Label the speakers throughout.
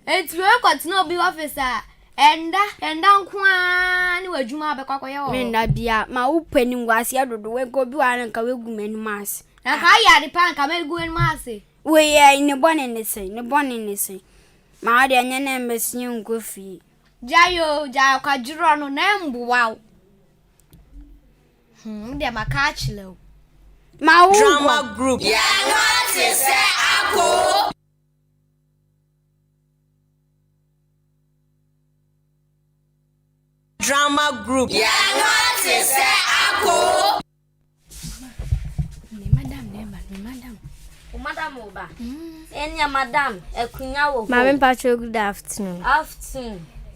Speaker 1: It's we got no be officer. Enda nkwa ni wadwuma abekwa ye wo.
Speaker 2: Me nda bia ma wo pani ngwase adodo we go bi wa nka we gu mani mas.
Speaker 1: Na ka ya de pan ka me gu mani mas.
Speaker 2: We ya ne bone ne sen. Ma de anya na mbesi nkofi.
Speaker 1: Jayo ka juro no na mbuwa. De maka chile.
Speaker 2: Ma wo
Speaker 3: drama group. Ya no se se ako. Drama group. Ya no se se ako.
Speaker 4: Madam Oba. Enya madam, ekunya wo.
Speaker 2: Mama Patrick, good afternoon.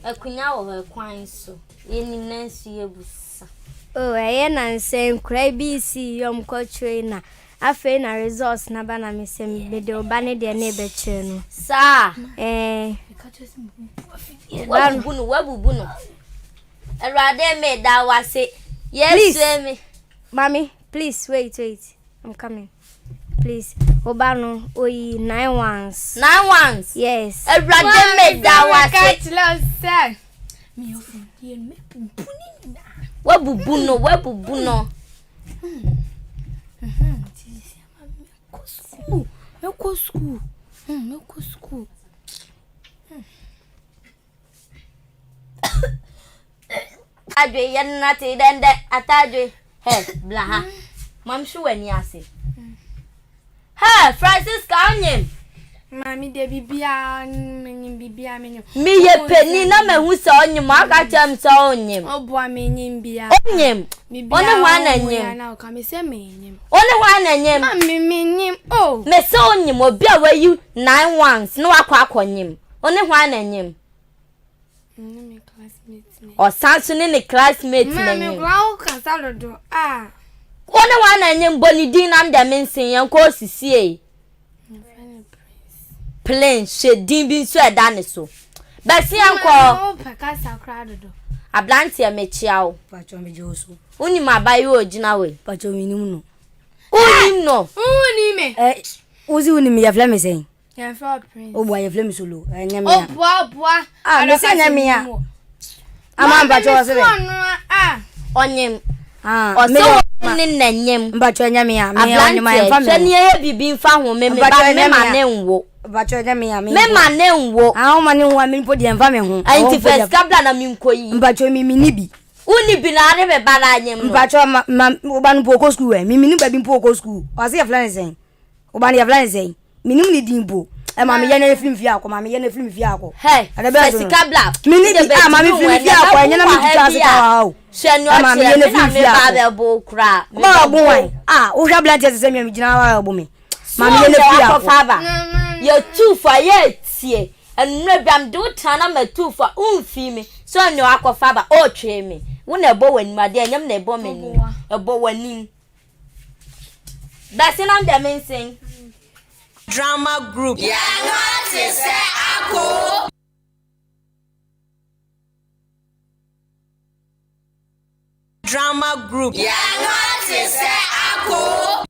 Speaker 4: Ekunya wo kwan so. Yeni nansu yebusa.
Speaker 2: Oh, na nsen kra bi si yom ko trainer. Afa na resource na ba na mesem be de oba ne de na be kire no.
Speaker 4: Sa. Wabubu no. Erade me da wase. Yes, me.
Speaker 2: Mommy, please wait. I'm coming. Please. Obano oyi 9 ones.
Speaker 4: 9 ones.
Speaker 2: Yes.
Speaker 4: Erade me da wase.
Speaker 1: Me ofun ye me bubuni na.
Speaker 4: Wabubu no.
Speaker 1: Me ko school.
Speaker 4: Adwe yen na te dende atadwe. He blaha. Mam shu wani ase. Ha, Francis ka onyem.
Speaker 1: Mami de bibia menyo.
Speaker 4: Mi ye peni na mehu se onyem aka chem se onyem.
Speaker 1: Obo menyim bia.
Speaker 4: Onyem. One hwa na nyem.
Speaker 1: Na ka me se menyim.
Speaker 4: One hwa na nyem.
Speaker 1: Mami menyim. Oh.
Speaker 4: Me se onyem obi a wayu 9 ones no akwa akonyem. One hwa na nyem.
Speaker 1: Me classmate.
Speaker 4: O sansu ne classmate na
Speaker 1: Mami
Speaker 4: nyem.
Speaker 1: gwa ka salodo.
Speaker 4: One hwa na nyem boni din na mda mensen yan ko sisie. Plain shedin bi so eda ne so. Besi anko.
Speaker 1: O peka sakra dodo.
Speaker 4: Ablanti e mechia o.
Speaker 3: Pacho me joso.
Speaker 4: Uni mabayi ogina we.
Speaker 3: Pacho minim no.
Speaker 4: Uni no.
Speaker 1: Uni me.
Speaker 3: Uzi uni me ya fla me sen.
Speaker 1: Ya for prince.
Speaker 3: O boy ya fla me solo. Enya me ya.
Speaker 1: Boa.
Speaker 3: Me se enya me ya. Ama pacho wa se be.
Speaker 4: Onyem.
Speaker 3: Me
Speaker 4: ni nanyem.
Speaker 3: Pacho enya me ya. Me onyem ma
Speaker 4: Ablanti
Speaker 3: fa me.
Speaker 4: twani ye bibi mfa ho me ba me ma ne nwo.
Speaker 3: Pacho enya me ya.
Speaker 4: Me ma ne nwo.
Speaker 3: O ma ne nwo me podi mfa me ho.
Speaker 4: Anti first kabla na mi nkoyi.
Speaker 3: Pacho mi ni bi.
Speaker 4: Uni bi na re be ba na nyem no.
Speaker 3: Pacho oba no poko school we. Mi ni ba bi poko school. O se ya fla ne sen. Oba ne ya fla ne sen. Mi ni ni dimpo. Ma me ye na film fi akọ. Ma me ye na film fi akọ.
Speaker 4: Hey. First kabla.
Speaker 3: Mi ni bi ma me film fi akọ. Enya na mi tutu ase ka wa.
Speaker 4: Shenu o
Speaker 3: me ye na film fi
Speaker 4: ba
Speaker 3: akọ.
Speaker 4: be bo kra.
Speaker 3: Ba bo wan. O hwa blanche se mi gina wa bo me. Ma me ye na fi akọ.
Speaker 4: Ye two for ye tie. Enure biam do tana ma two for umfi me. So no akọfa ba o twe me. Wo na ebo wani ma de anyam na ebo me ni. Ebo wani. That's in the mention. Drama group. Ya no se se ako. Drama group. Ya no se se ako.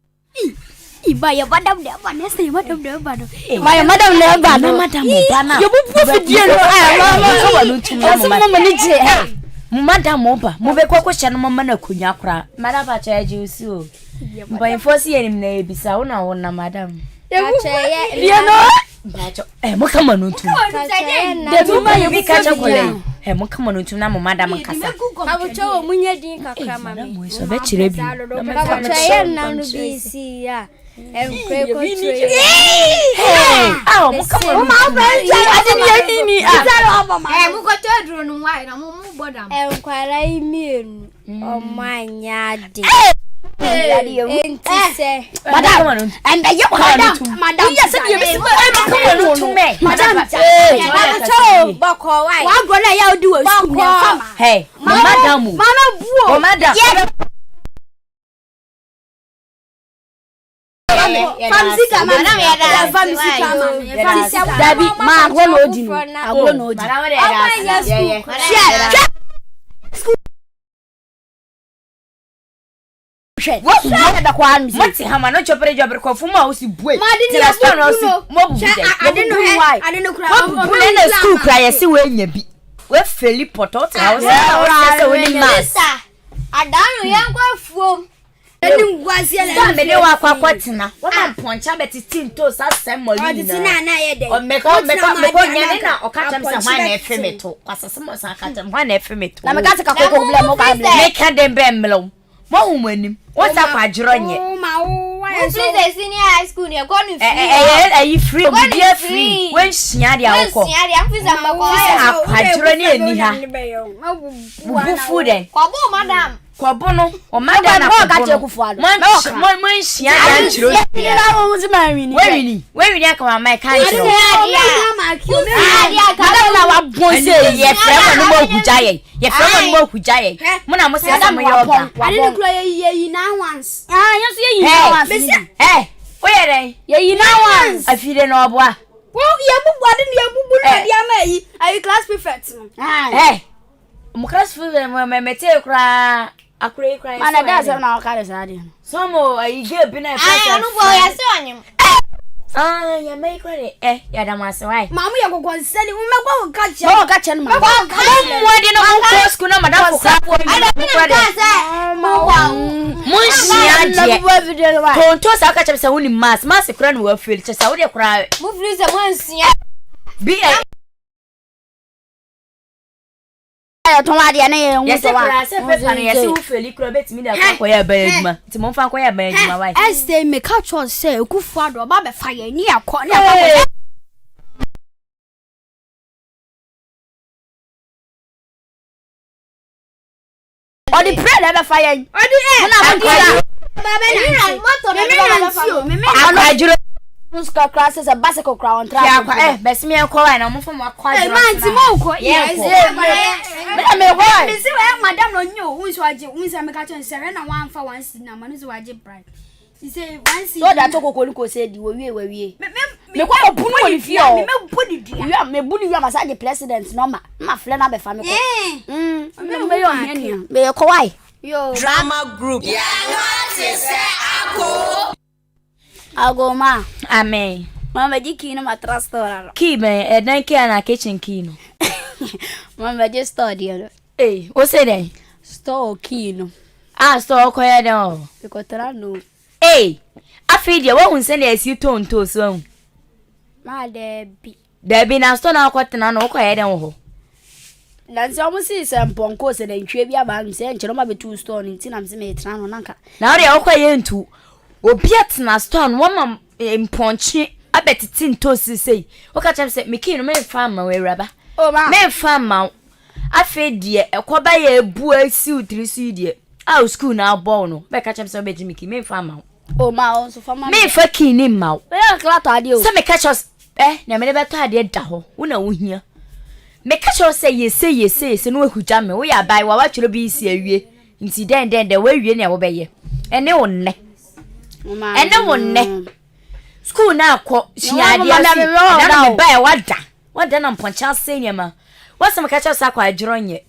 Speaker 2: Iba ya madam ne ba ne say madam ne ba no.
Speaker 3: Ma madam ne ba no.
Speaker 2: Madam ba na.
Speaker 3: Yo bu fu die no.
Speaker 2: Ma wa no tum na
Speaker 3: mama ni je.
Speaker 2: Madam Oba, mo be kwakọ hye no mama na konya kra. Madam ba cha je osi o. Mba enforce ye nim na ebisa wo na wo na madam.
Speaker 1: Ye
Speaker 2: no. Bacho, mo kama no tum. De tuma ye bi ka cha kole. Mo kama no tum na mo madam kasa.
Speaker 1: Abucho wo munya din kakra mama.
Speaker 2: Mo so be chire bi.
Speaker 1: Abucho na no bi si ya. Enkwe ko tue.
Speaker 2: Mo kama no. Ma ba adi ni
Speaker 1: Mu ko to duro no wai na mu bodam.
Speaker 2: Enkwara imienu omanya de.
Speaker 1: Enti se.
Speaker 2: Madam, and I madam. Yes, you come on to me. Madam,
Speaker 1: Boko wai.
Speaker 2: Wa go na ya do school. Hey, madam.
Speaker 1: Mama buo.
Speaker 2: Madam.
Speaker 1: Famsika madam ya da. Famsika mama.
Speaker 2: Dabi, ma agwo no odi. Agwo no odi.
Speaker 1: Madam ya da.
Speaker 2: What the qualms? What's him? I know your job for more. Was boy. I didn't know why. I didn't know cry. School cry. I see when you be. We're fairly potot. I was
Speaker 1: I don't know. Young from.
Speaker 2: Any was here. They were quite now. What I'm punching at 16 toes as some or make or catch them some wine ephemeral. As a summer, I catch them one ephemeral. I'm a cat. Make her them Mo woman, what's up, I join you?
Speaker 1: Oh, my senior high school, you're going
Speaker 2: to free, dear free. When she had your uncle, I join you. Food, madam. Quabono, or madam, I got your father. My she had you. Where you come, my country? Mona must say some I didn't cry ye now once. Ah, you see you. Hey, where are ye now once? I feel no boy.
Speaker 3: Well, you are you class prefect?
Speaker 2: Hey, class prefect, my material cry. I cry, and I doesn't know how to some more I give been a I don't know. Ah, you make credit, Yadamas, right? Mamma, you go and send you. We catch you. Catch him. Why didn't I go school? Madame, don't toss our catch us only mass, massive friend will feel just how you cry. Move this once. Be a yes, I feel crabs me that way a bed. To Mmofra Mmere, my wife.
Speaker 3: As they may catch us say, good father, Baba fire near corner. Or the bread ever fire. Or the Muska classes a bicycle crown.
Speaker 2: Best me a coin, I'm from a quiet
Speaker 3: man. Yes, madam, no, you, which was you, Miss America and Serena one for one sin, and is what you bright. You say, once you that Toko said you were we. Me quite a put if you are me bully your massage president, no, my friend of the family. May you cry. Yo,
Speaker 5: drama group.
Speaker 3: I'll go, ma.
Speaker 2: Amen.
Speaker 3: Mamma di kino matrastora.
Speaker 2: Key me e dan key na kitchen key no.
Speaker 3: Mamma just study.
Speaker 2: Eh, what's it then?
Speaker 3: Store kino.
Speaker 2: Ah, store ko ya den.
Speaker 3: Because tara no.
Speaker 2: Eh, afi dia wo hun se na esi ton to so.
Speaker 3: Ma debi.
Speaker 2: Debi na store na kwatena no ko ya den ho.
Speaker 3: Nansi omo si se mponko se den twe bia ba nse nchero ma betu store ni nti na mse me tra no nanka.
Speaker 2: Na o de o ko ye ntu. Obiat na store no ma mponchi abetiti ntosi sei. O ka chem se meki no me farm we raba.
Speaker 3: Oh ma.
Speaker 2: Me farm afi die ekoba ya ebu asi utri su die. Ah school na ball no. Be ka chem se obeji meki me farm.
Speaker 3: Oh ma on so farm.
Speaker 2: Me fa kini ma.
Speaker 3: Be klato ade o.
Speaker 2: Se me catch us na me beto ade da ho. Wo na wo hia. Me catch us say yes no ehuja me. Wo ya bai wa twere bi isi awie. Nti den de we wie na wo be ye. Ene wonne. Ene wonne. School na akọ shiade asi. Na me bai wada na mponcha senior ma. What's me catch us akọ adworonye.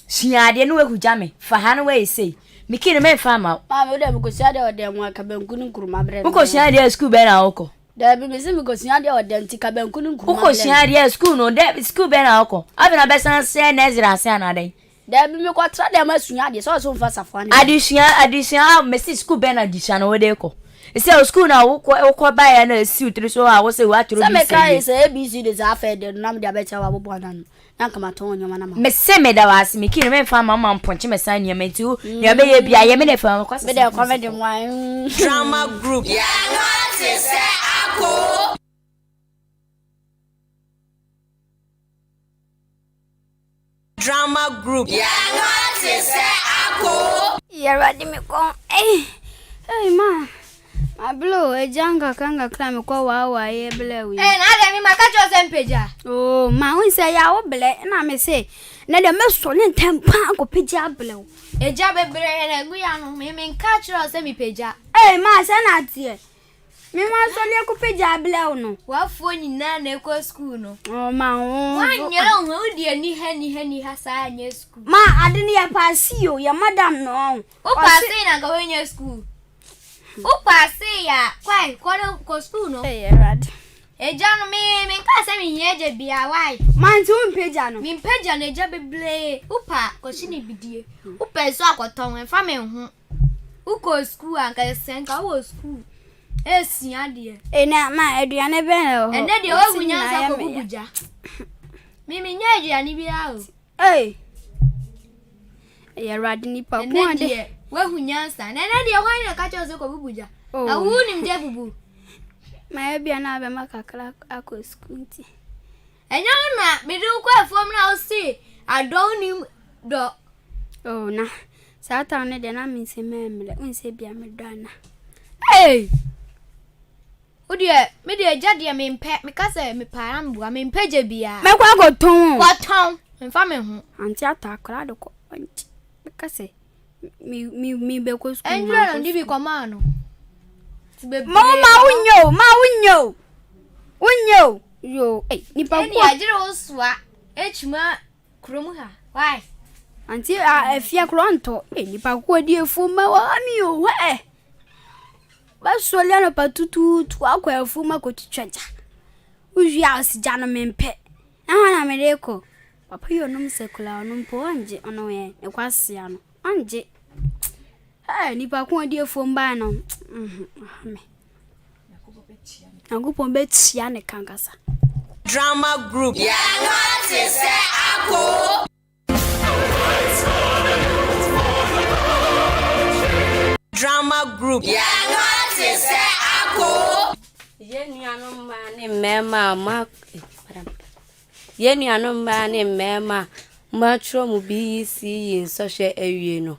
Speaker 2: Shiade no ehuja me. Fa ha no we say. Mikini me fa ma.
Speaker 3: Ma me dem ko shiade o dem wa ka benku ni nkuruma bre.
Speaker 2: Uko shiade school be na akọ.
Speaker 3: Da bi me se me ko shiade o dem ti ka benku ni nkuruma.
Speaker 2: Uko shiade school no de school be na akọ. Abi na be san se na ezira se na den.
Speaker 3: Da bi me ko tra dem asuade so mfa safane.
Speaker 2: Addition me see school be na addition no de ko. E say school na wo ba ya na si utri so a wo say wa tro bi.
Speaker 3: Se me kai se ABC de za fa de na me da be cha wa bobo na no. Na kama ton nyoma na ma.
Speaker 2: Me se me da wase me kini me fa mama mponche me san nyama ti o. Ne be ye bia ye me ne fa kwase.
Speaker 3: Me de comedy wan.
Speaker 5: Drama group. Ya no ati se ako. Drama group. Ya no ati se ako.
Speaker 3: Ya radi me kon. Hey ma. Ma blow ejanga kanga kra me kwa wa ye ble wi.
Speaker 1: Na dem mi maka cho se mpeja.
Speaker 3: Oh ma won se ya wo ble na me se na dem me so ne ntempa ko peja ble wo.
Speaker 1: Eja bebre na gu ya no me nka cho se mi peja.
Speaker 3: Ma se na tie. Me ma so le ku peja bla no.
Speaker 1: Wa fo nyina na ekọ school no.
Speaker 3: Oh ma ho.
Speaker 1: Wa nyere ho di ani ha sa anya school.
Speaker 3: Ma ade ne ya pass yo ya madam no.
Speaker 1: O pass na ga wenya school. O pass ya kwai ko school no.
Speaker 3: Eh rad.
Speaker 1: Eja no me nka se me hie bia why.
Speaker 3: Man ti un peja no.
Speaker 1: Me peja na eja beble. Upa ko shini bidie. Upa so akoton enfa me ho. Uko school anka senka wo school. Esia de.
Speaker 3: Na ma aduane be no.
Speaker 1: Ene de o gunya sa ko bubuja. Mimi nya aduane bia o.
Speaker 3: Ya rad ni pa
Speaker 1: Ene
Speaker 3: ko de.
Speaker 1: de we hunya sa. Ene de ho na ka cho se ko bubuja. Na wu ni mje bubu.
Speaker 3: Ma bia na be makakra akọ school ti.
Speaker 1: Enya na me du ko afom na o si adon ni do.
Speaker 3: Oh na. Sata ne de na mi se memle. Unse bia me do na.
Speaker 1: Odi me de jade me mpe me ka se me parambua me mpeje bia.
Speaker 3: Me kwa go ton.
Speaker 1: Ko ton. Mfa me ho.
Speaker 3: Anti atakra do ko. Me ka se mi be ko school.
Speaker 1: Enjira no dibi koma no.
Speaker 3: Ma unyo. Unyo. Yo, nipa
Speaker 1: Eni ajire osua echuma kromu ha. Why?
Speaker 3: Anti Afia Kronto. Nipa ko di efu ma wa mi o we. Ba so le no patutu tu akwa efu ma ko twitwaja. Uwi asija no mempe. Aha na mereko. Papa yo no msekula no mpo anje ono ye. E kwasia no. Anje. Nipa ko di efu mba no. Me. Nakupo betia ne kankasa.
Speaker 5: Drama group. Yeah, what is ako? Drama group. Yeah, what is ako?
Speaker 4: Yenu anu mane mema matro mu BC in social area no.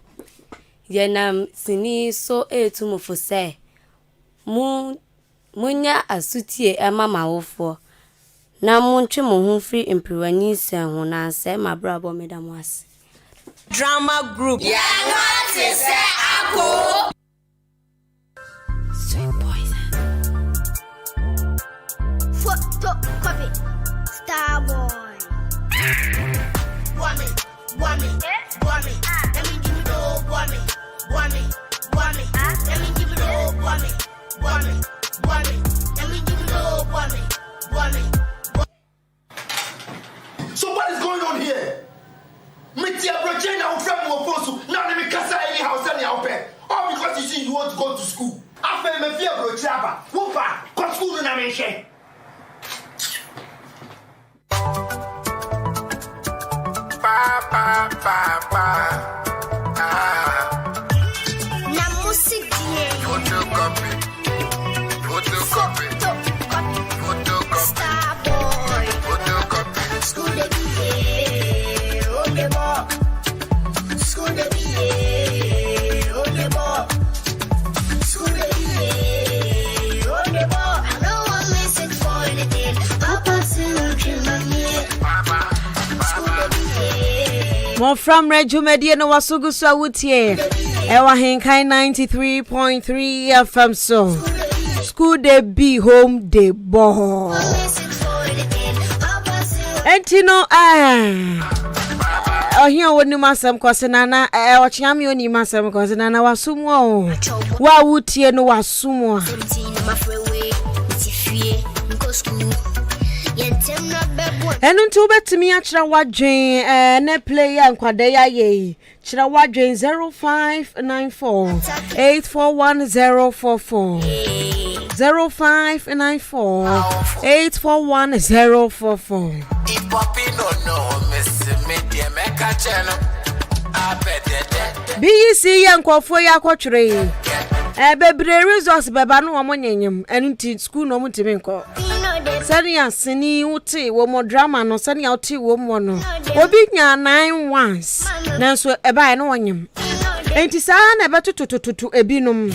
Speaker 4: Yenam sini so etumufo se. Munya asutie mama wofo na muntwe mo ho free imperiwani sen ho na se mabrabo medamwase.
Speaker 5: Drama group. Yeah, what is ako?
Speaker 6: Sweet poison. Photocopy. Star boy.
Speaker 5: Wami. Let me give you the wami. Let me give you the wami. Let me give you the wami.
Speaker 7: So what is going on here? Metia Brojana Mmofra Mmere now let me kasa any house any open. All because you see you want to go to school. After me fear Brojaba, Wupa, go school na me she.
Speaker 6: Na music die.
Speaker 7: Photocopy.
Speaker 6: Star boy.
Speaker 7: Photocopy.
Speaker 6: School de billet. Oh de bo. School de billet. Oh de bo. School de billet. Oh de bo. I don't want message for anything. Papa say you me. School de billet.
Speaker 8: Mmofra Mmere jumedie no wasugusu awutie. Ewa henkai 93.3 FM so. School de be home de bo. Entino ohia woni masam kwase nana ochiame oni masam kwase nana wasumu o. Wa wutie no wasumu. Enu ntu betimi akira wadwen ne player nkwade ya ye. Chira wadwen 0594 841044 0594 841044. BC yankofo yakotwere bebre resource beba no omonyenyem enu nti school no mutimi nko senia sini uti wo mo drama no senia uti wo mo no obi nya 9 once nanso eba no wonyem enti saa na betotototo ebinum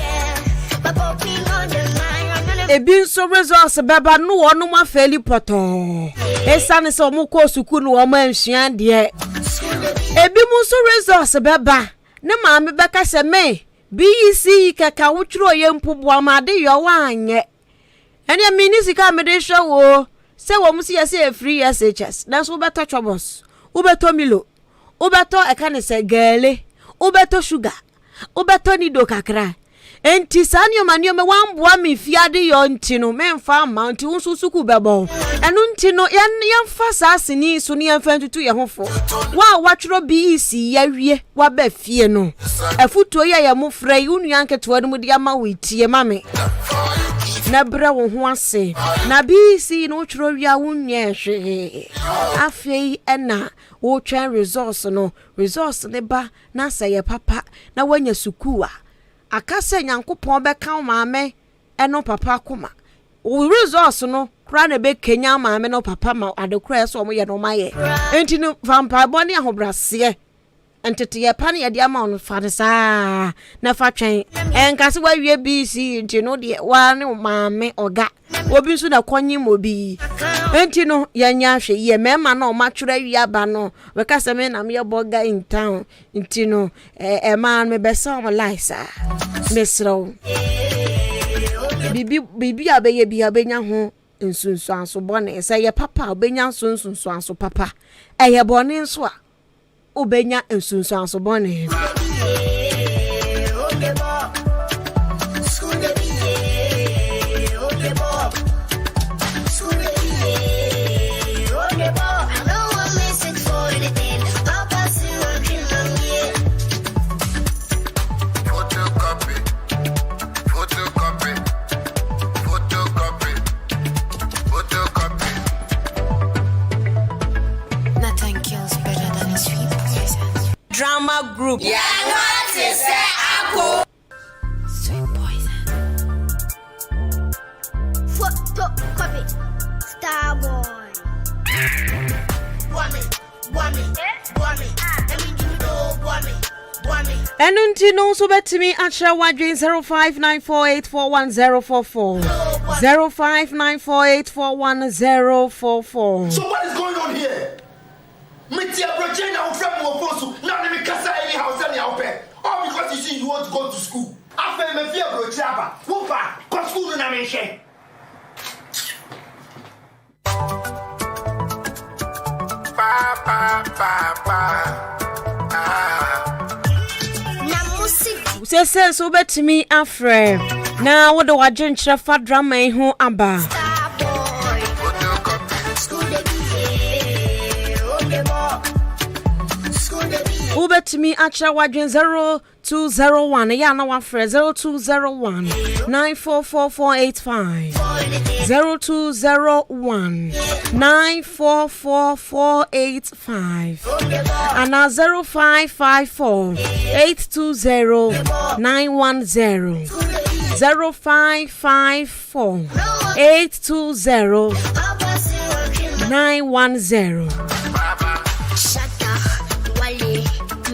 Speaker 8: ebin so resource beba no wono ma feli poto esane so mo ko suku no wo ma nhua de ebi mu so resource beba ne ma me beka se me BC kaka wutro ye mpubu amade yo wanye Eni minisika me de hwe wo. Se wo musi yesi free SHS. Na so beto troubles. Ubeto Milo. Ubeto ekane se gele. Ubeto sugar. Ubeto nido kakra. Enti sanyo manyo me wamboa me fiade yo ntino memfa mount unsusuku bebo. Enu ntino yemfa sasini so ne yemfa ntutu ye hofo. Wa watwro BEC yawie wa ba fie no. Afutuo ye Mmofra unu nketewa no mudi ama wetie mame. Na bra wo ho ase. Na BEC no twro wia wunye hwe. Afei ena wo twan resource no. Resource ne ba na saye papa na wanya sukuwa. Akase nyankopon be kan maame eno papa koma o resource no kra na be kenya maame no papa ma adekra so mo ye no maye enti no vampire boni ahobrase entete ye pa na ye dia ma no fa sa na fa twen enkase wa wie BC enti no de wa ne maame oga obi nso na konyi mobi enti no ye nya hwe ye mema na o ma twura wi aba no we ka se me na me boga in town enti no man me be so mo laisa mesro bibi abeye bi abenya ho nsunsu anso bone se ye papa obenya nsunsu anso papa eye bone nso a obenya nsunsu anso bone
Speaker 5: Drama group. Yeah, what is that? Sweet poison.
Speaker 6: Photocopy. Star boy. Wame.
Speaker 8: Enunti no so betimi achra wadwen 0594841044 0594841044.
Speaker 7: So what is going on here? Metia project now from Mmofra now let me kasa any house any open. All because you see you want to go to school. After me fear project aba. Wofa, go school na me she. Pa.
Speaker 8: Say so betimi afre. Na wo de wadwen kire fa drama ho aba. Ubetimi achra wadwen 0201 ya na wafre 0201 944485 0201 944485 ana 0554 820 910 0554 820 910.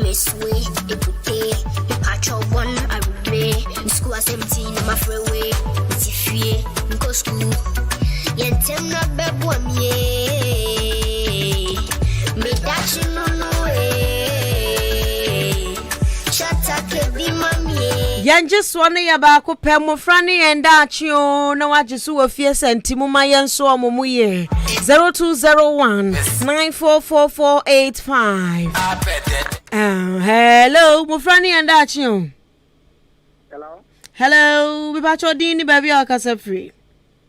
Speaker 6: Miss way, écoutez, le patron one arrivé, le school à 17, ma freeway, petit fille, une school, y'a t'aime na bebo mié, mais d'acheter non chata que bi mamie.
Speaker 8: Yanje swane ya ba ko pe Mmofra ne yenda achio na wajesu ofie sentimu ma yenso omumu ye 0201 944485. Hello, Mmofra ne yenda achio. Hello, we ba chodin ni baby akasa free.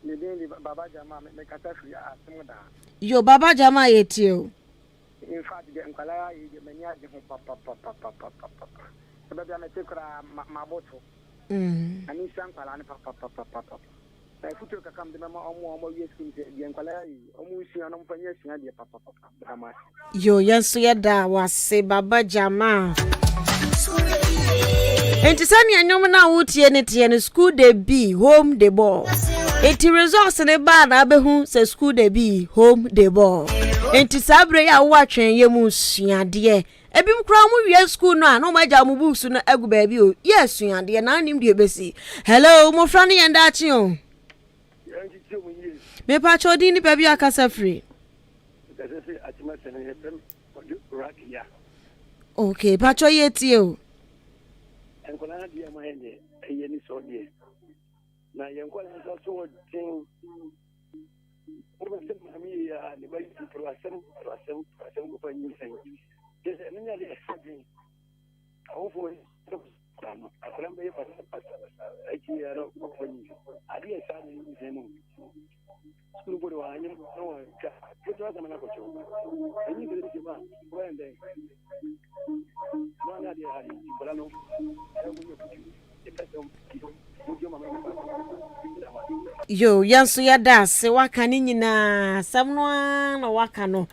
Speaker 9: Me din Baba Jama me kasa free asumuda.
Speaker 8: Yo Baba Jama yetio.
Speaker 9: In fact, the nkwala yi de mania de ho papa. Baby me tekura maboto. Ani sankwala ni papa. Na futu ka kam de mama omo yes kin de nkwala yi omo sua no mpanya sua de papa.
Speaker 8: Yo yenso yeda wase Baba Jama. Enti sani anyom na wutie ne tie ne school de be home de ball. Enti resource ne ba na abehu se school de be home de ball. Enti sabre ya wo atwen ye mu suade. Ebi mkra mu wie school no a no maja mu books no agu ba bi o. Yes suade na anim de besi. Hello Mmofra ne yenda achi o. Me pa chodi ni baby akasa free. Okay, pa cho yeti o.
Speaker 9: Enkola dia ma ende eyeni so die. na yankwa nsa so din kuma sai mami ya ne bai process ko fa yin sai ke sai nan ya da sai au fo akwai bai fasa aiki ya ro ko fa yin ali ya sa ne sai mun sun bude wa hanyar nawa ka to ta mana ko ce an yi da ke ba bayan da ba na da hali bala no ya mun yi ta
Speaker 8: yo yanso yada se waka ni nyina sam no na waka no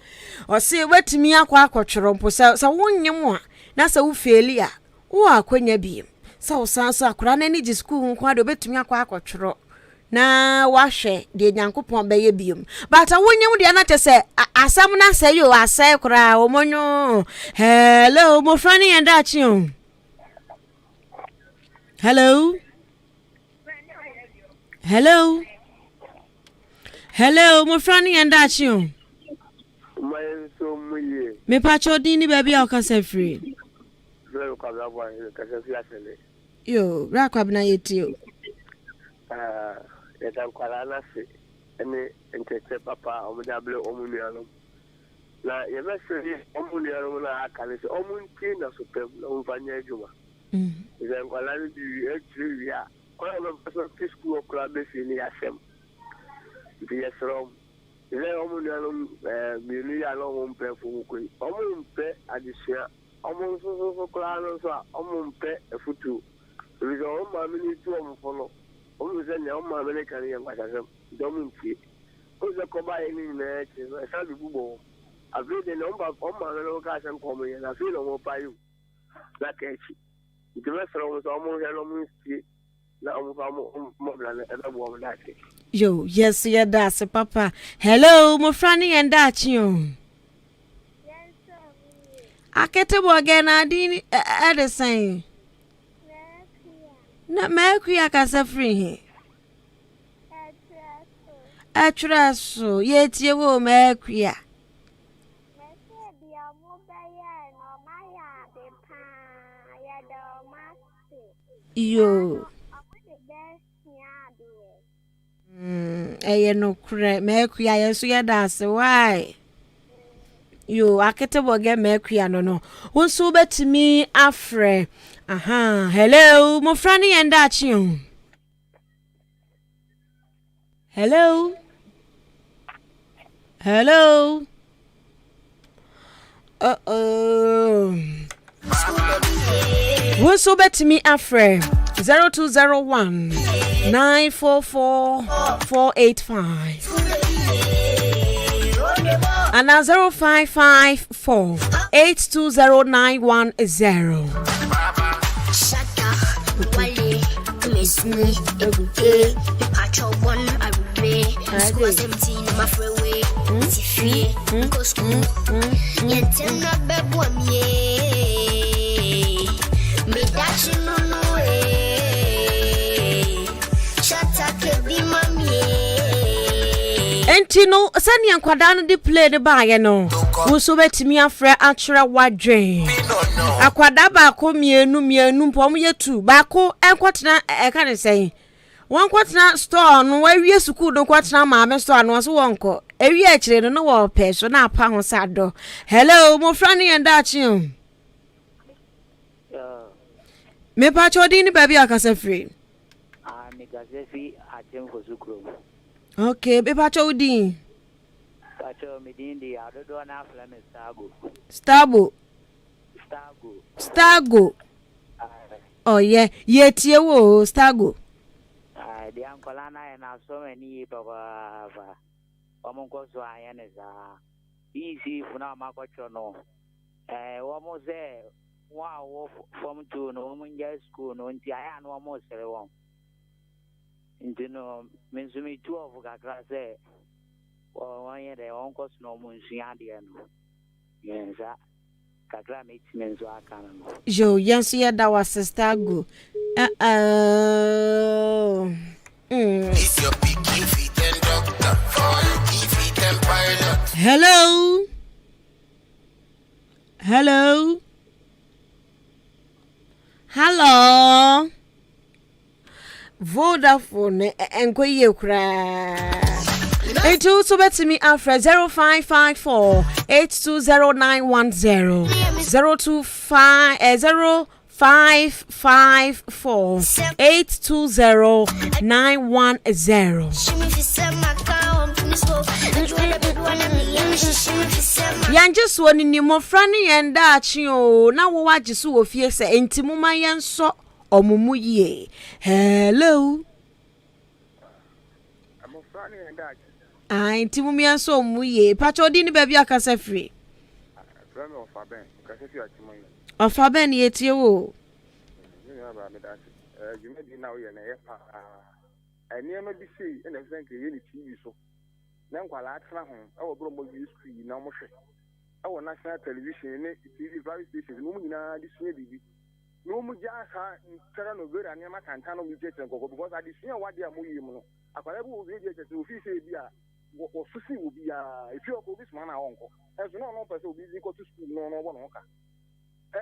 Speaker 8: o se wetimi akwa akotworo mpo sa wonyem a na sa wo feli a wo akwanya bi sa wo sanso akora na ni gi school nko ade obetimi akwa akotworo na wahwe de nyankopon beye biom but wonyem de na tese asam na se yo asai kora omonyo hello mo frani enda chi o hello hello hello mo frani enda chi o
Speaker 9: mai so muye
Speaker 8: me pacho din ni baby o kasa free
Speaker 9: zero ka bra boy kasa fi asele
Speaker 8: yo ra kwa bna yeti o
Speaker 9: ya dan kwala na se ene entete papa o mo dable o mu nuano na ye be se o mu nuano na akale se o mu nti na so pem na o fanya adwuma dan kwala ni di etri ya kwa no so school okra be fi ni asem di yesrom ile o mu nuano mi ni ya no mo mpe fu ko o mu mpe adisia o mu so kra no so o mu mpe efutu bi o ma mi ni tu o mu folo o ze ne o ma bele kan yan kwasasem do mu nti o ze ko ba ni na che sa bi bubo avide ne o ma bele ka san ko mo yan na fi no mo pa yu la kechi de me so so mo ya no mu nti na o mo fa mo bla na e bo mo da che
Speaker 8: yo yes ya da se papa hello mo frani enda chi o akete bo ge na din edison na mekuya kasa free atraso yetie wo mekuya yo no kure mekuya yeso yada se why yo akete bo ge mekuya no wonso betimi afre aha hello mo frani enda chi o hello hello wonso betimi afre 0201 944 485 and 0554 820910
Speaker 6: Wale, Mesni, Ebuke, Pacho One, Arube, School 17, my freeway, Tiffy, go school, yet not bebwam ye, me dash no shut up, be mammy.
Speaker 8: Entino, sani ankwada no de play de baye no. Wo so betimi afre atwere wadwen. Akwada ba ko mienu mpom yetu ba ko enkotena eka ne sen. Won kwotena store no wa wie school no kwotena maame store no so wonko. Ewie akire no wo pe so na apa ho sado. Hello, mo frani enda achi o. Me pa chodi ni baby akasa free.
Speaker 10: Me gazefi atem ko sukro.
Speaker 8: Okay, be pa chodi.
Speaker 10: Pacho midindi adodo na flame
Speaker 8: Stago. Oh yeah, yetie wo Stago.
Speaker 10: The uncle and I so many papa. Omonko so ayaneza. Easy for now makocho no. Almost there. Wow, from to no woman school no nti aya no almost one. Nti no mensumi two of kakra say. One year the uncle's no munsiadian. Yes, kakra makes men so I can.
Speaker 8: Jo, yes, yeah, that was a Stago. Hello. Vodafone enkoye kra. Etu so betimi afre 0554 820910 0554 820910. Yanje so ni Mmofra ne yenda achi o na wo waje so wo fie se entimuma yenso omumu ye. Hello.
Speaker 9: Mmofra ne yenda achi.
Speaker 8: Entimuma yenso omumu ye. Pacho di ni baby akasa free.
Speaker 9: From Ofa Ben, kasa fi achi mo.
Speaker 8: Ofa Ben ye tie wo.
Speaker 9: Ni aba me da. You may be now ye na ye pa. Eniema bi sei na frank ye ni TV so. Na nkwala atena ho e wo bro mo bi screen na mo hwe e wo national television ne TV private stations no mu nyina di sua bibi no mu ja ha ntara no vera ne ma kanta no mu jeje nkoko because adi sua wade a mo yi mu no akwala bi wo bi jeje so fi se bi a wo susi wo bi a ifi o ko bi sma na wonko e so no person obi zi ko to school no no no ka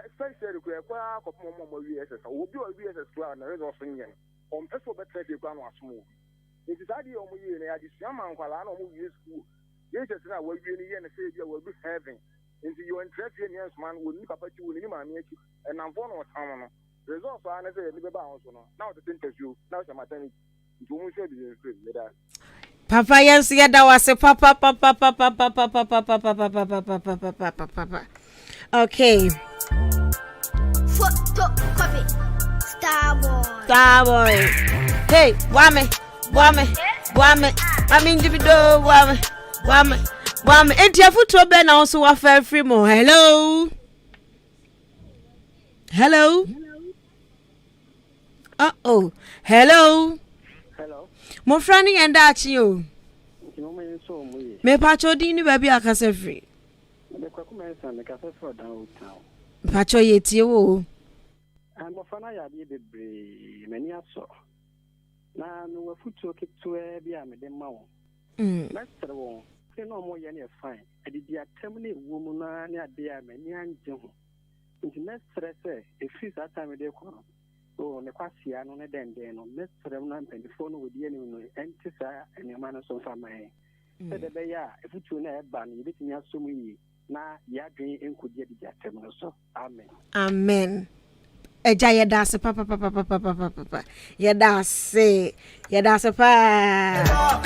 Speaker 9: especially ko e kwa ko mo mo USS obi o USS kwa na result nyen on person be trade kwa no asomo. If it's already on you, and I just young man, while I don't move you school, you just know what you need and say you will be having. Into your interest in yes, man, will look up at you in your man, and I'm one of time. Results are necessary, live about now the interview, now it's a maternity. You won't say the
Speaker 8: Papa, yes, yeah, that was a papa. Okay. Starboy. Hey, Wame. I mean, individual Wame. And your foot to Ben also offer free more. Hello. Oh. Hello. Mmofra ne yenda achi yo. Me pacho di ni baby akase free.
Speaker 9: Me kwaku mensa me kase for down town.
Speaker 8: Pacho yetie wo.
Speaker 9: Mmofra na ya bi bebre mani aso. Na no wafutu oketwe bia me de ma wo. Mestre wo. Se no mo ye ne fine. Adidi atem na ewu mu na ne ade a mani anje ho. Nti mestre se efi sa time de ko. Oh, ne kwasia no ne dende no. Mestre na mpendifo no wodi ani no enti sa enema no so fa mai. Se de be ya efutu na eba no yebetimi asom yi na ya dwen enkodi adidi atem no so. Amen. Eja yedase papa yedase pa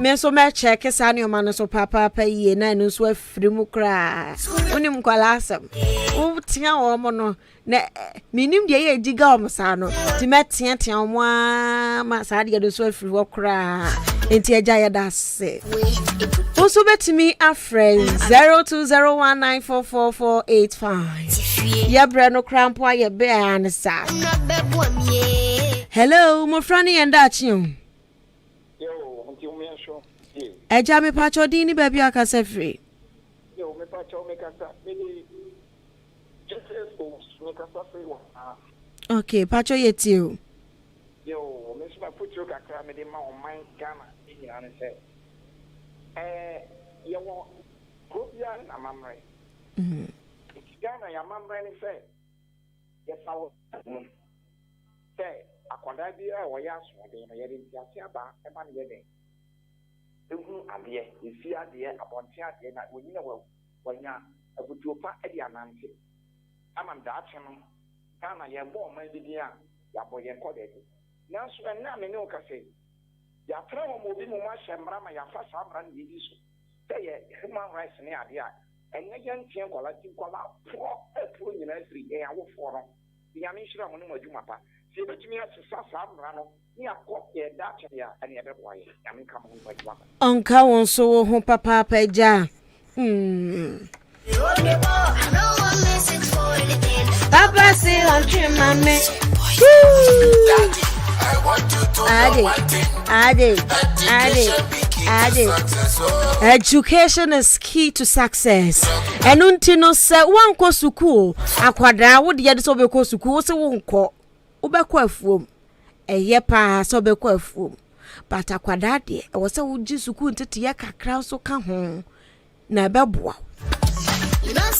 Speaker 9: me so me check sa ne o man so papa ye na no so afiri mu kra unim kwala asem wo tia wo mo no na minim de ye giga o msa no ti metia o mo ma sa de do so afiri wo kra enti eja yedase also betimi a friend 0201944485 ya brano crampo ya be ansa. Hello, Mmofra ne yenda achi yo. Nti o me sho.
Speaker 8: Eja me pacho di ni baby akase free.
Speaker 9: Yo me pacho me kasa me just me kasa free one.
Speaker 8: Okay, pacho yeti o.
Speaker 9: Yo me sma putro kakra me de ma o man Ghana ni ane se. Yo wo kopia na mamre. Ghana ya mamre ni se. Yes awo. Say akwada bi a wo ya so de no ye de ntiase aba e ma ne ye de. Ehu ade efi ade abonte ade na onyina wanya abutuo pa e de anante. Ama da ache no Ghana ye bo ma bi a ya bo ye kode de. Na so na me ne o kase. Ya tra mo obi mo ma hyemra ma ya fa sa mra ne yi so. Say ye human rights ne ade a enye yentien kwala ti kwala pro nyina free e awo fo no. Ya me shira mo ne madwuma pa. Se betumi asesa sa mra no ni akọ ye da che ya ene ye bebo aye ya me kam ho madwuma pa.
Speaker 8: Onka won so wo ho papa peja. Papa say on trim mame. Ade. Education is key to success. Enunti no se wanko suku akwada wo de yede so be ko suku wo se wonko wo be ko afuom eye pa so be ko afuom but akwada de wo se wo ji suku ntete ye kakra so ka ho na be boa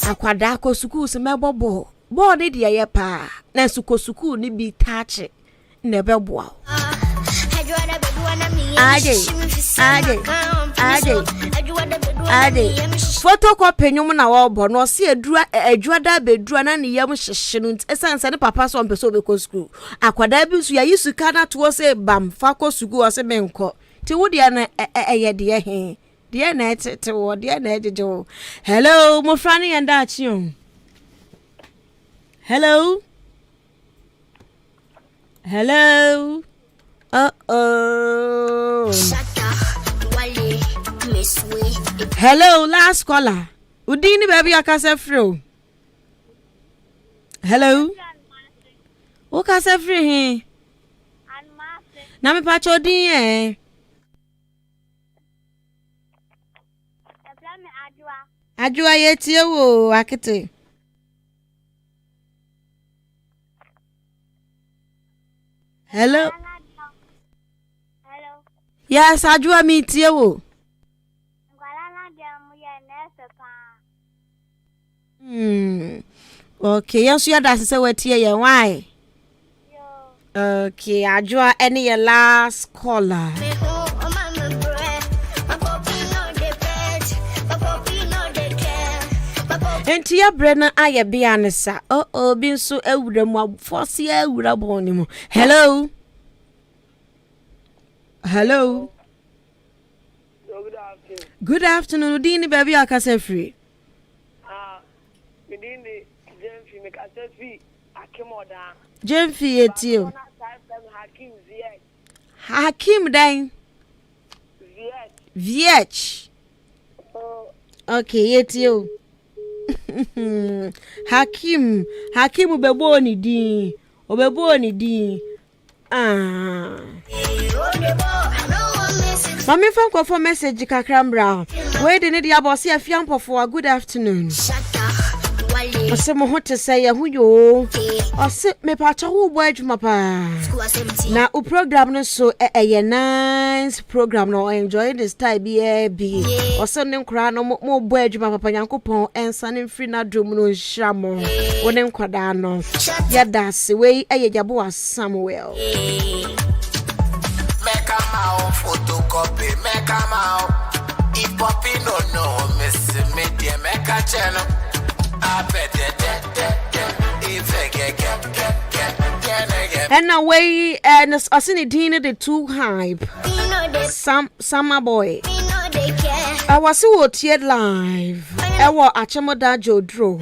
Speaker 8: akwada ko suku se mebobo bo de ye pa na suku ni bi tache never wow. Ade photocopy nyum na wo bo no se adwada bedura na ne yam hyehye esanse ne papa so mpeso obeko school akwada bi su ya yisuka na to se bam fa ko sugu o se menko ti wo dia na eye de he de na tete wo de na ejeje wo. Hello Mmofra ne yenda achi o. Hello hello hello last caller udini baby akase free. Hello o kase free he na me pa chodin ajua yetie wo akete. Hello yes ajua mi tie wo. Okay, yes, you are say what here why? Okay, I draw any your last caller. Enti ya brena aye bia ne sa. Bi so awura mu force ya awura boni mu. Hello. Hello. Good afternoon. Udini baby akase free.
Speaker 9: Midini Jemfi mekasefii akimoda.
Speaker 8: Jemfi etio. Hakim dan. VH. Okay, etio. Hakim bebo ni din. Obebo ni din. Mami fan ko for message kakra. Where the need abosi Afia Ampfowaa. Good afternoon. Ose mo hote say ya huyo. Ose me pacha wo bo adwuma pa. Na u program no so nice program no enjoy this time be. Ose ne nkra no mo bo adwuma papa Nyankopon ensa ne mfiri na drum no nhira mo. Wone nkwada no. Ya dase we jabo Samuel.
Speaker 6: Make a mouth photocopy, make a mouth. If Poppy no miss me, dear, make a channel.
Speaker 8: And away and as in the two hype. Summer boy. I was so tiered live. I was a chamoda Jodro.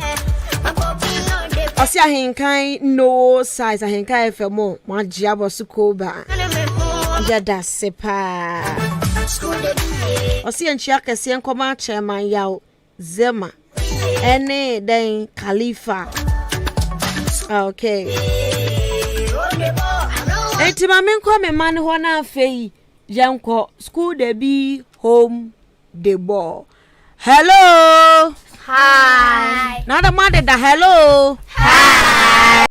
Speaker 8: I see a hinkai no size a hinkai for more. My jab was so cool back. Jada sepa. I see and Chaka see and come out chairman yao Zema. Ene den Khalifa. Okay. Enti mame nko me man ho na afei yanko school de be home the ball. Hello.
Speaker 1: Hi.
Speaker 8: Now the mother da hello.
Speaker 1: Hi.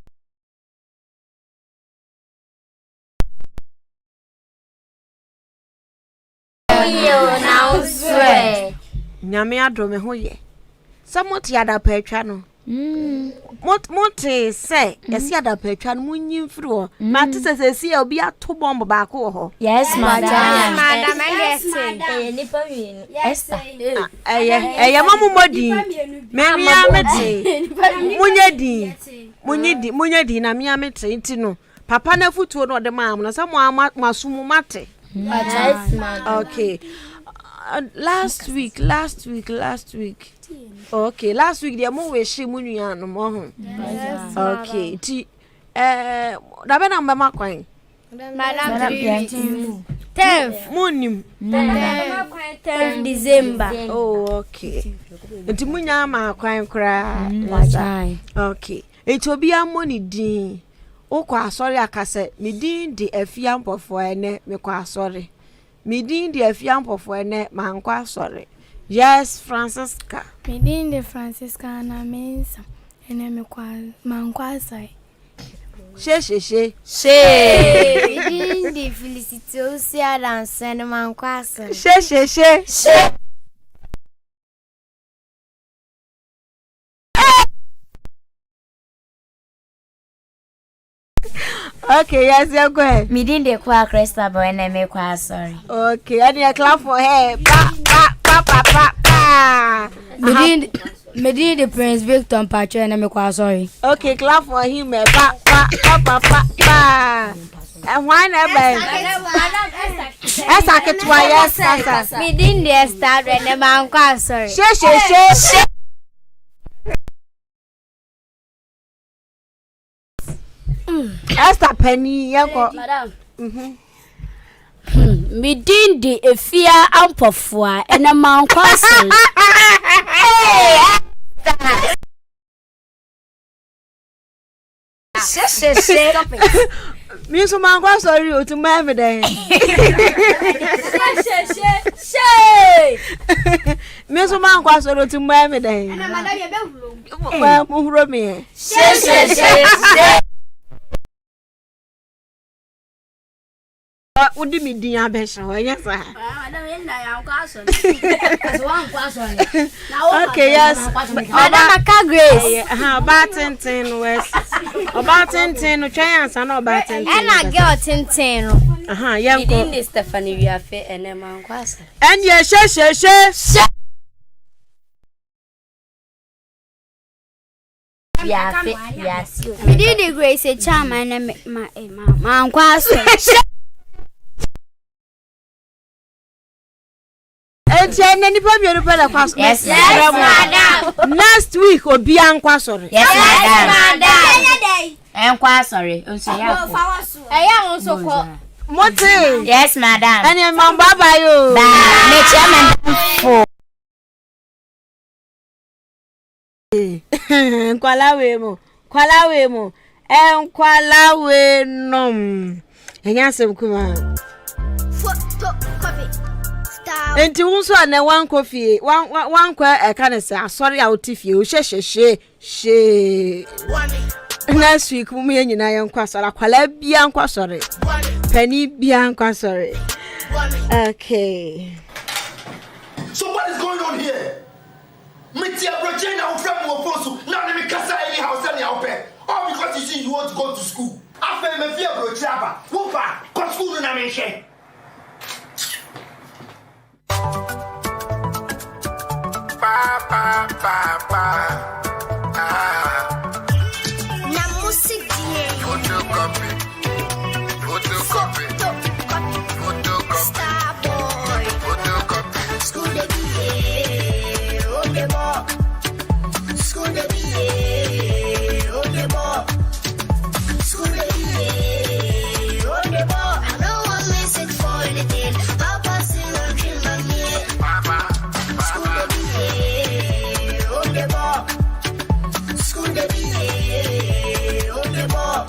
Speaker 1: Yo now swear.
Speaker 8: Nyame adro me ho ye. Somot yada petwa no. Mot say yes yada petwa no munyi mfiri ho. Mate se si e obi ato bomb ba ko ho.
Speaker 2: Yes madam.
Speaker 1: Madam Esther.
Speaker 2: Nipa wi.
Speaker 1: Esther.
Speaker 8: Eye mamu modi. Me amete. Munyedi na me amete nti no. Papa na futuo no de ma am na samo masumu mate.
Speaker 1: Yes madam.
Speaker 8: Okay. Last week. Okay, last week the mo we she munua no mo ho. Okay, ti da be na mbema kwan.
Speaker 1: Madam 10th
Speaker 8: Monim.
Speaker 1: 10th December.
Speaker 8: Oh, okay. Nti munya ma kwan kra. Okay. Eti obi amoni din. Okwa asori akase, mi din di Afia Ampfowaa ene me kwa asori. Mi din di Afia Ampfowaa ene mankwa asori. Yes, Francisca.
Speaker 11: Mi din di Francisca na mensa ene me kwa mankwa asori.
Speaker 8: She.
Speaker 1: Mi din di Felicity Osia dance ene mankwa asori.
Speaker 8: She. Okay, yes, you go ahead.
Speaker 2: Me didn't declare Crystal boy and I make quite sorry.
Speaker 8: Okay, and you clap for her.
Speaker 11: Me didn't the Prince Victor Pacho and I make quite sorry.
Speaker 8: Okay, clap for him. And why never? Esa ketwa yes, sasa.
Speaker 1: Me didn't the start and I'm quite sorry.
Speaker 8: She. Esther Penny, yako.
Speaker 3: Madam. Me didn't the Afia Ampfowaa and a man question.
Speaker 8: Me so man go sorry to my me then. Me so man go sorry to my me then.
Speaker 3: And madam you be wrong.
Speaker 8: Well, mo me. Would me din abesha yes sir.
Speaker 3: Madam you na ya question. As one question.
Speaker 8: Okay, yes.
Speaker 1: Madam Grace.
Speaker 8: About 10 West. About 10 no try answer no about 10.
Speaker 1: And I get 10.
Speaker 8: Yeah.
Speaker 4: Me didn't Stephanie we are fair and a man question.
Speaker 8: And yeah, she.
Speaker 2: Yes.
Speaker 1: Me did the Grace a charm and my question.
Speaker 2: Yes, madam.
Speaker 8: Next week obi ankwa sorry.
Speaker 2: Yes, madam. I'm quite sorry.
Speaker 8: Moti.
Speaker 2: Yes, madam.
Speaker 8: And your mom baba yo.
Speaker 2: Me chairman.
Speaker 8: Kwalawe mo. Kwalawe nom. Enya sem kuma. Enti unso na wan coffee wan kwa kanesa sorry out fie o she next week mu ye nyina ye nkwa sorry kwala bia nkwa sorry pani bia nkwa sorry. Okay,
Speaker 7: So what is going on here? Metia Broje na Mmofra Mmere now me kasa any house any open. All because you see you want to go to school. After me fear Broje aba. Wofa, go school na me share.
Speaker 6: Na music die. Photocopy. Star boy. Photocopy. School de billet. Okay, boy. School de billet. Okay, boy. School de billet. Okay, boy. I don't want message for anything. Papa still looking by me. School de billet. Okay, boy. School de billet. Okay, boy.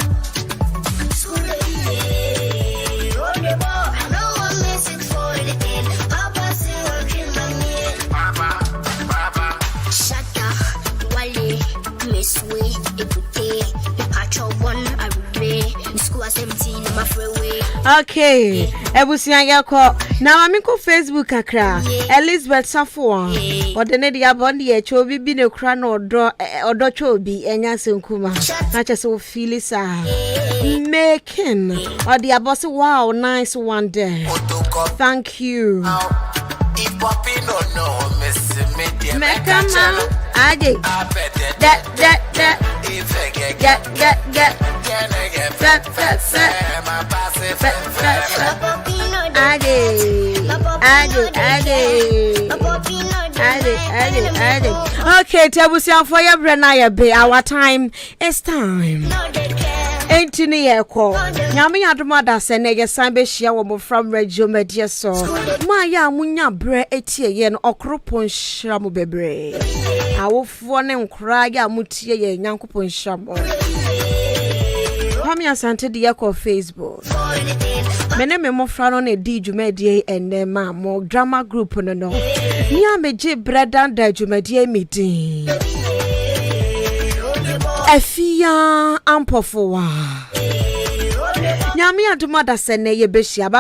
Speaker 6: School de billet. Okay, boy. I don't want message for anything. Papa still looking by me. Shut up, Wale, Miss Way, Epute, Patrol 1, Arube, School 17, my freeway.
Speaker 8: okay. Ebusia yako. Na mami ko Facebook akra. Elizabeth Safo. Odene dia bondi e chobi bi ne kra na odo chobi enya senkuma. Na chese wo feel sa. Making. Odi abosi wow, nice one day. Thank you. Mekama aje. Okay, Tabusian for your Brenaya Bay. Our time is time. Ain't in the echo. Yami Admada Senega Sambe Shia Mmofra Mmere Media so. Maya Munya Bre etie yen okropon shramu bebre. Awofo ne nkra ya mutie ye nyankopon shramu. Kwame asante de yakọ Facebook. Mene me Mmofra no na di dwumadie ene ma mo drama group no no. Ni ameje bredan da dwumadie meeting. Afia Ampfowaa. Nyame adoma da sene ye behia baba.